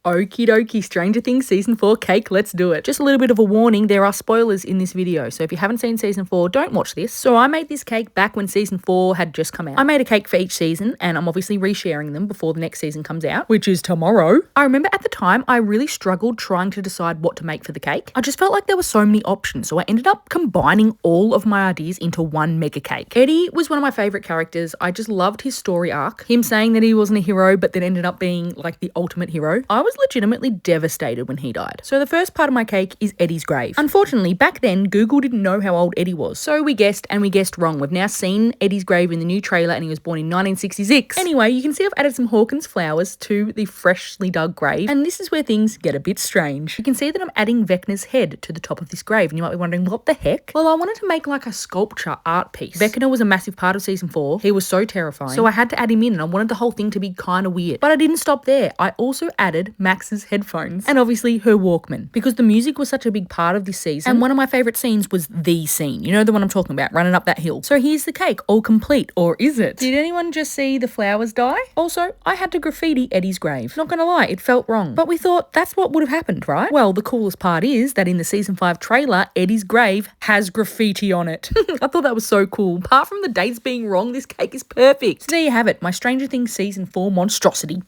Okie dokie, Stranger Things Season 4 cake, let's do it. Just a little bit of a warning, there are spoilers in this video, so if you haven't seen Season 4, don't watch this. So I made this cake back when Season 4 had just come out. I made a cake for each season, and I'm obviously resharing them before the next season comes out, which is tomorrow. I remember at the time, I really struggled trying to decide what to make for the cake. I just felt like there were so many options, so I ended up combining all of my ideas into one mega cake. Eddie was one of my favourite characters. I just loved his story arc. Him saying that he wasn't a hero, but then ended up being like the ultimate hero. I was legitimately devastated when he died. So the first part of my cake is Eddie's grave. Unfortunately, back then, Google didn't know how old Eddie was. So we guessed, and we guessed wrong. We've now seen Eddie's grave in the new trailer, and he was born in 1966. Anyway, you can see I've added some Hawkins flowers to the freshly dug grave, and this is where things get a bit strange. You can see that I'm adding Vecna's head to the top of this grave, and you might be wondering, what the heck? Well, I wanted to make like a sculpture art piece. Vecna was a massive part of Season 4. He was so terrifying. So I had to add him in, and I wanted the whole thing to be kind of weird. But I didn't stop there. I also added Max's headphones and obviously her Walkman, because the music was such a big part of this season, and one of my favourite scenes was the scene. You know, the one I'm talking about, running up that hill. So here's the cake, all complete, or is it? Did anyone just see the flowers die? Also, I had to graffiti Eddie's grave. Not gonna lie, it felt wrong. But we thought that's what would have happened, right? Well, the coolest part is that in the Season 5 trailer, Eddie's grave has graffiti on it. I thought that was so cool. Apart from the dates being wrong, this cake is perfect. So there you have it, my Stranger Things Season 4 monstrosity.